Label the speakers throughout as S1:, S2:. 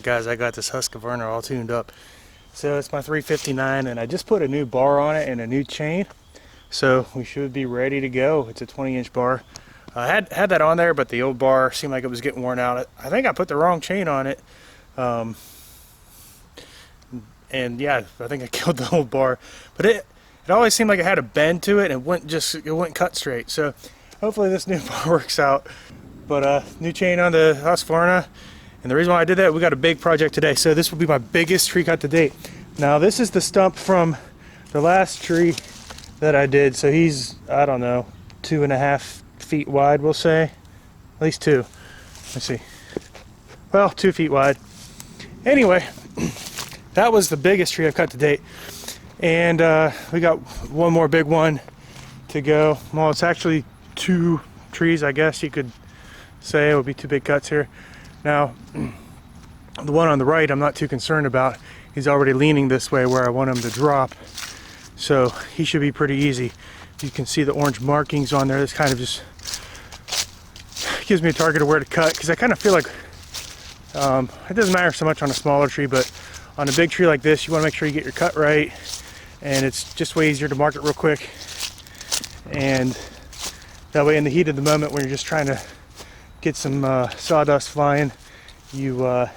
S1: guys, I got this Husqvarna all tuned up. So it's my 359 and I just put a new bar on it and a new chain. So we should be ready to go. It's a 20-inch bar. I had that on there, but the old bar seemed like it was getting worn out. I think I put the wrong chain on it. And yeah, I think I killed the old bar. But it always seemed like it had a bend to it and it wouldn't cut straight. So hopefully this new bar works out. But new chain on the Husqvarna. And the reason why I did that, we got a big project today. So this will be my biggest tree cut to date. Now this is the stump from the last tree that I did. So he's, I don't know, 2.5 feet wide, we'll say. At least 2. Let's see. Well, 2 feet wide. Anyway, that was the biggest tree I've cut to date. And we got one more big one to go. Well, it's actually 2 trees, I guess you could say. It would be 2 big cuts here. Now, the one on the right I'm not too concerned about. He's already leaning this way where I want him to drop. So he should be pretty easy. You can see the orange markings on there. This kind of just gives me a target of where to cut, because I kind of feel like it doesn't matter so much on a smaller tree, but on a big tree like this, you want to make sure you get your cut right, and it's just way easier to mark it real quick. And that way, in the heat of the moment when you're just trying to get some sawdust flying, you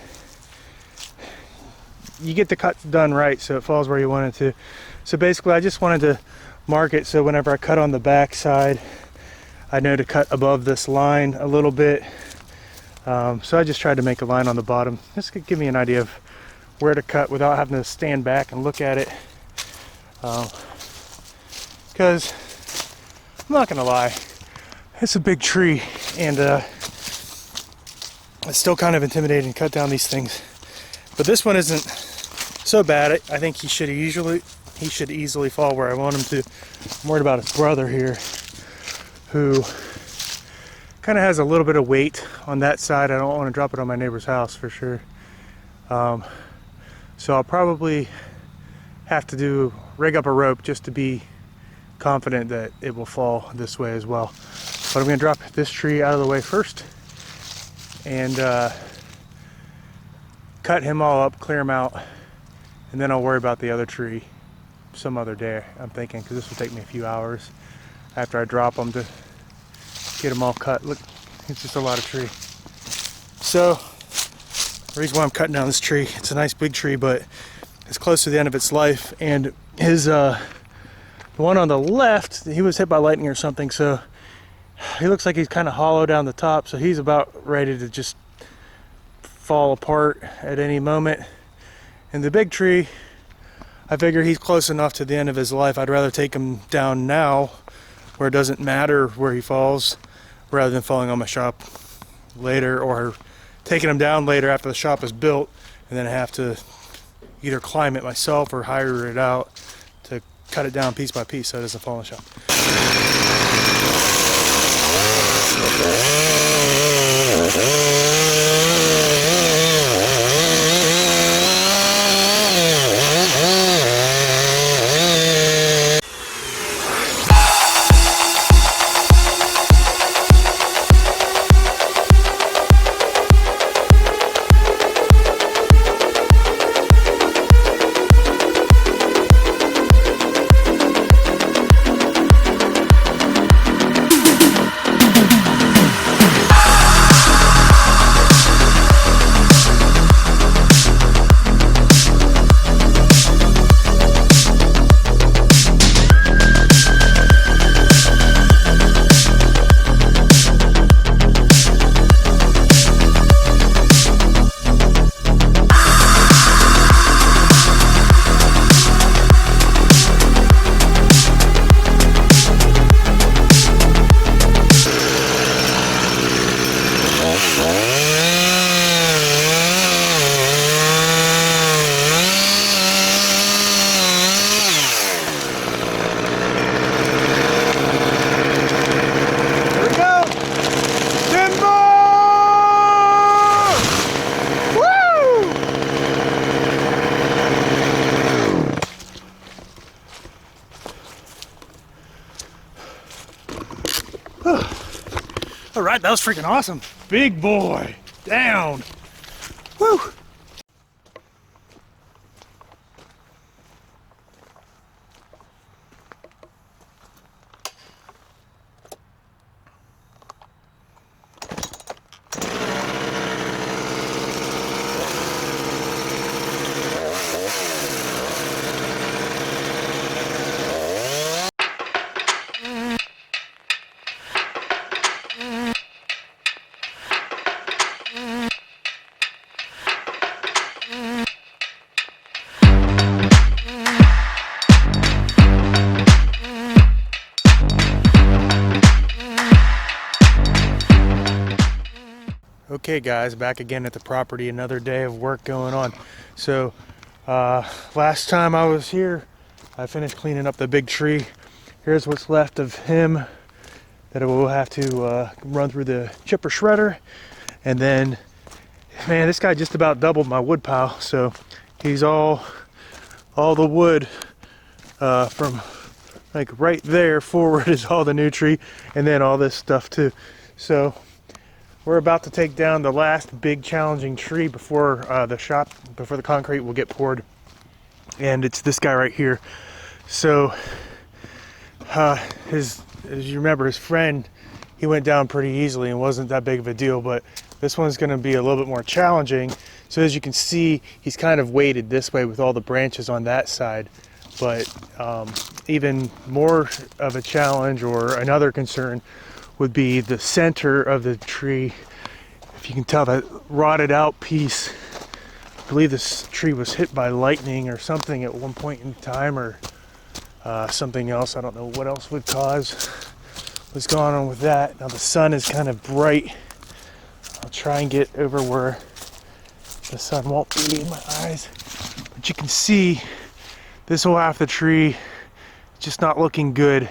S1: get the cut done right so it falls where you want it to. So basically I just wanted to mark it so whenever I cut on the back side, I know to cut above this line a little bit. So I just tried to make a line on the bottom. This could give me an idea of where to cut without having to stand back and look at it. Because I'm not gonna lie, it's a big tree, and it's still kind of intimidating to cut down these things. But this one isn't so bad. I think he should easily fall where I want him to. I'm worried about his brother here, who kind of has a little bit of weight on that side. I don't want to drop it on my neighbor's house for sure. So I'll probably have to rig up a rope just to be confident that it will fall this way as well. But I'm going to drop this tree out of the way first and cut him all up, clear him out, and then I'll worry about the other tree some other day, I'm thinking, because this will take me a few hours after I drop them to get them all cut. Look, it's just a lot of tree. So the reason why I'm cutting down this tree, it's a nice big tree, but it's close to the end of its life, and his the one on the left, he was hit by lightning or something, so he looks like he's kind of hollow down the top, so he's about ready to just fall apart at any moment. And the big tree, I figure he's close enough to the end of his life. I'd rather take him down now where it doesn't matter where he falls, rather than falling on my shop later, or taking him down later after the shop is built and then I have to either climb it myself or hire it out to cut it down piece by piece so it doesn't fall in the shop. All right, that was freaking awesome. Big boy, down. Woo. Okay guys, back again at the property, another day of work going on. So last time I was here, I finished cleaning up the big tree. Here's what's left of him that we'll have to run through the chipper shredder. And then, man, this guy just about doubled my wood pile. So he's all the wood from like right there forward is all the new tree, and then all this stuff too. So we're about to take down the last big challenging tree before before the concrete will get poured, and it's this guy right here. So as you remember, his friend, he went down pretty easily and wasn't that big of a deal, but this one's going to be a little bit more challenging. So as you can see, he's kind of weighted this way with all the branches on that side. But even more of a challenge, or another concern, would be the center of the tree. If you can tell, that rotted out piece, I believe this tree was hit by lightning or something at one point in time, or something else. I don't know what else would cause what's going on with that. Now the sun is kind of bright. I'll try and get over where the sun won't be in my eyes, but you can see this whole half of the tree just not looking good,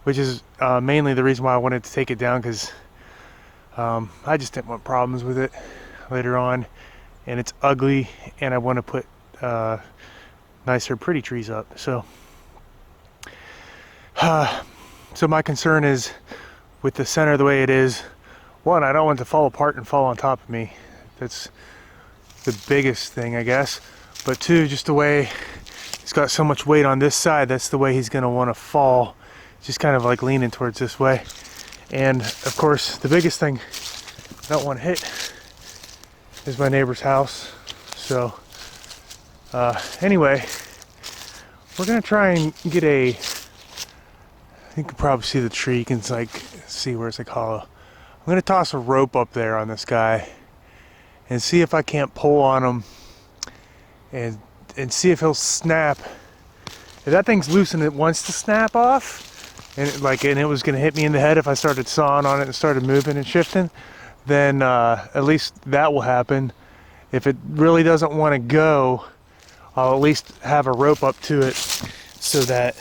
S1: which is mainly the reason why I wanted to take it down, because I just didn't want problems with it later on, and it's ugly, and I want to put nicer, pretty trees up. So my concern is with the center the way it is. One, I don't want it to fall apart and fall on top of me. That's the biggest thing, I guess. But two, just the way he's got so much weight on this side, that's the way he's going to want to fall. Just kind of like leaning towards this way. And of course, the biggest thing I don't want to hit is my neighbor's house. So anyway, we're going to try and get you can probably see the tree. You can like see where it's like hollow. I'm going to toss a rope up there on this guy and see if I can't pull on him and see if he'll snap. If that thing's loose and it wants to snap off, and it was going to hit me in the head if I started sawing on it and started moving and shifting, then at least that will happen. If it really doesn't want to go, I'll at least have a rope up to it so that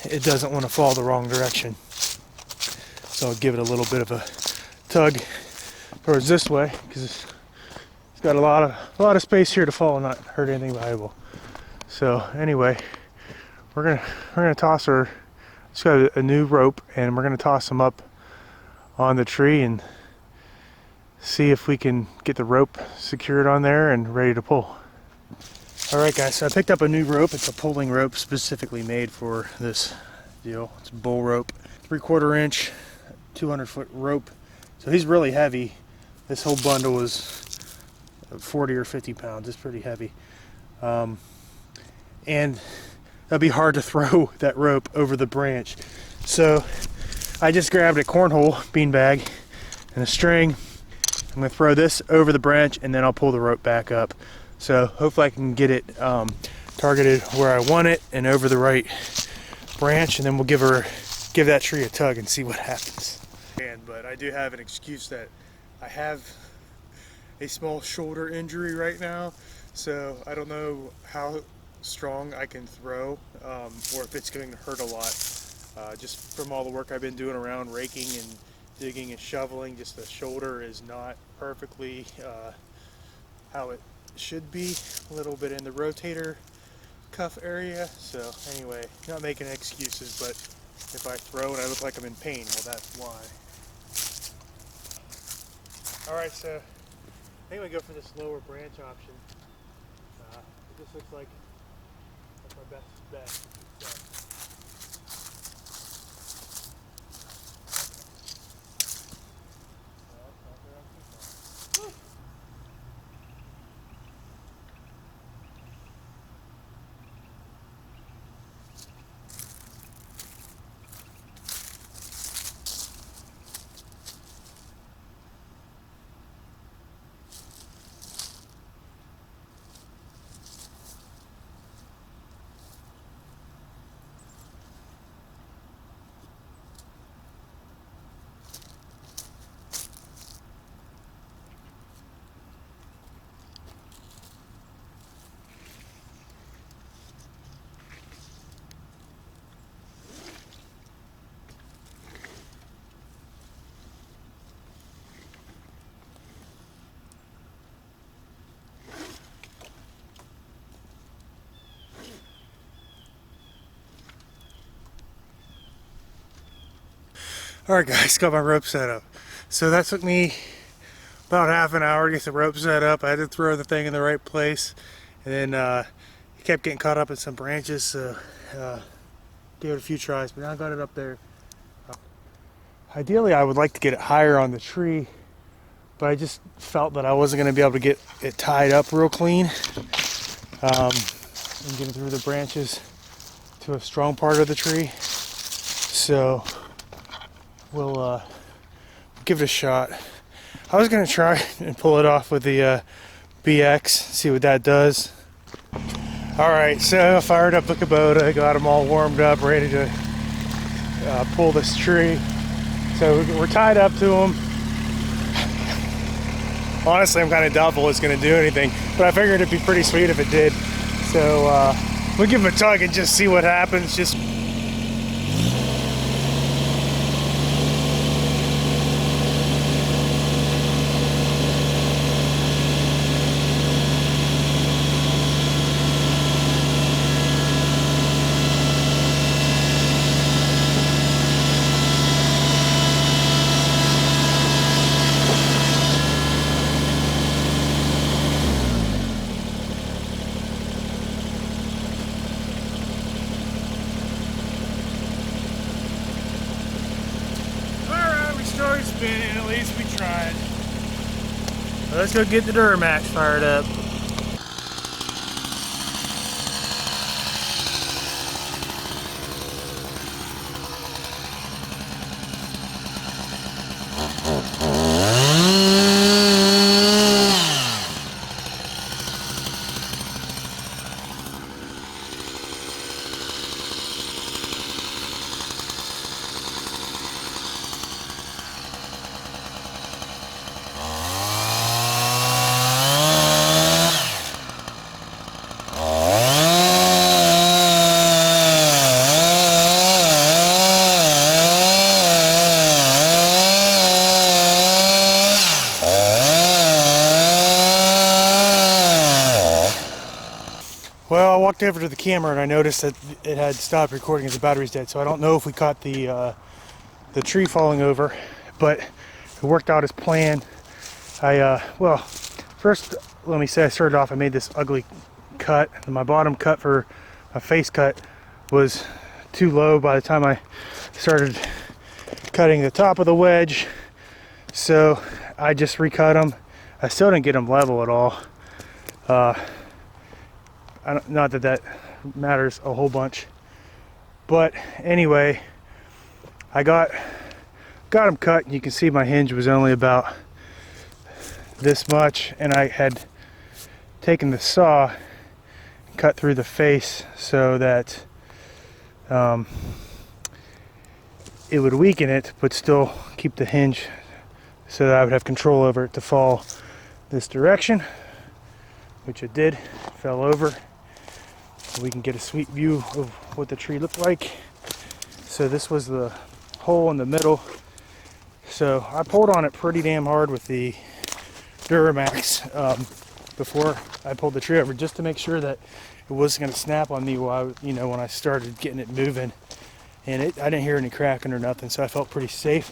S1: it doesn't want to fall the wrong direction. So I'll give it a little bit of a tug towards this way, because it's got a lot of space here to fall and not hurt anything valuable. So anyway, we're gonna toss her. Just got a new rope, and we're gonna toss them up on the tree and see if we can get the rope secured on there and ready to pull. All right, guys. So I picked up a new rope. It's a pulling rope specifically made for this deal. It's a bull rope, 3/4 inch, 200-foot rope. So he's really heavy. This whole bundle was 40 or 50 pounds. It's pretty heavy. And that'd be hard to throw that rope over the branch. So I just grabbed a cornhole beanbag and a string. I'm going to throw this over the branch, and then I'll pull the rope back up. So hopefully I can get it targeted where I want it and over the right branch, and then we'll give that tree a tug and see what happens. But I do have an excuse that I have a small shoulder injury right now, so I don't know how strong I can throw, or if it's going to hurt a lot. Just from all the work I've been doing around raking and digging and shoveling, just the shoulder is not perfectly how it should be. A little bit in the rotator cuff area. So anyway, not making excuses, but if I throw and I look like I'm in pain, well, that's why. Alright, so I think we go for this lower branch option. It just looks like that's my best bet. Alright guys, got my rope set up. So that took me about half an hour to get the rope set up. I had to throw the thing in the right place. And then it kept getting caught up in some branches, so gave it a few tries, but now I got it up there. Ideally I would like to get it higher on the tree, but I just felt that I wasn't going to be able to get it tied up real clean. And getting through the branches to a strong part of the tree. So we'll give it a shot. I was going to try and pull it off with the BX, see what that does. Alright, so I fired up the Kubota, got them all warmed up, ready to pull this tree. So we're tied up to them. Honestly, I'm kind of doubtful it's going to do anything, but I figured it'd be pretty sweet if it did. So we'll give him a tug and just see what happens. Just started spinning, at least we tried. Let's go get the Duramax fired up. Well, I walked over to the camera and I noticed that it had stopped recording as the battery's dead, so I don't know if we caught the tree falling over, but it worked out as planned. Well, first let me say I started off, I made this ugly cut, and my bottom cut for a face cut was too low by the time I started cutting the top of the wedge, so I just recut them. I still didn't get them level at all. Not that that matters a whole bunch, but anyway, I got them cut, and you can see my hinge was only about this much, and I had taken the saw and cut through the face so that it would weaken it but still keep the hinge so that I would have control over it to fall this direction, which it did. It fell over. We can get a sweet view of what the tree looked like. So this was the hole in the middle. So I pulled on it pretty damn hard with the Duramax before I pulled the tree over, just to make sure that it wasn't going to snap on me while when I started getting it moving. And I didn't hear any cracking or nothing, so I felt pretty safe.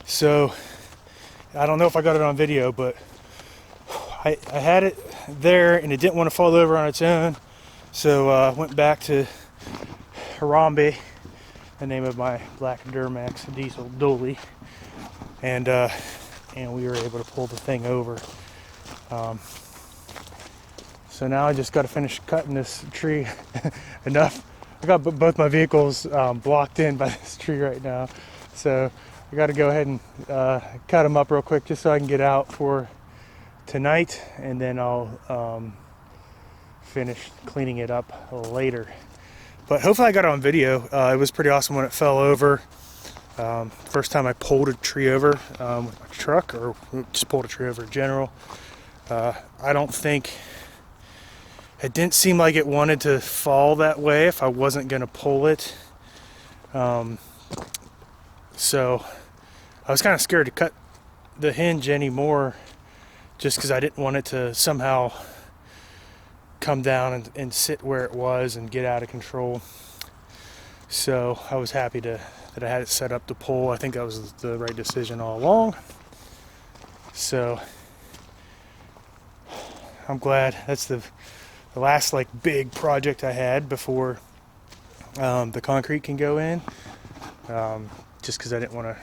S1: So I don't know if I got it on video, but I had it there and it didn't want to fall over on its own, so I went back to Harambe, the name of my black Duramax diesel dolly, and we were able to pull the thing over. So now I just got to finish cutting this tree enough. I got both my vehicles blocked in by this tree right now, so I got to go ahead and cut them up real quick just so I can get out for tonight, and then I'll finish cleaning it up later. But hopefully I got it on video. It was pretty awesome when it fell over. First time I pulled a tree over with my truck, or just pulled a tree over in general. I don't think, it didn't seem like it wanted to fall that way if I wasn't going to pull it. So I was kind of scared to cut the hinge anymore, just because I didn't want it to somehow come down and sit where it was and get out of control. So I was happy to that I had it set up to pull. I think that was the right decision all along. So I'm glad that's the last like big project I had before the concrete can go in. Just because I didn't want to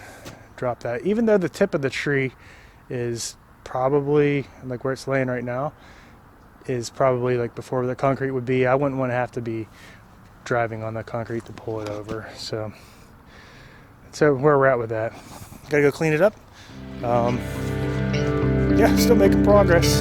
S1: drop that. Even though the tip of the tree is probably like where it's laying right now is probably like before the concrete would be, I wouldn't want to have to be driving on the concrete to pull it over. So where we're at with that. Gotta go clean it up. Yeah, still making progress.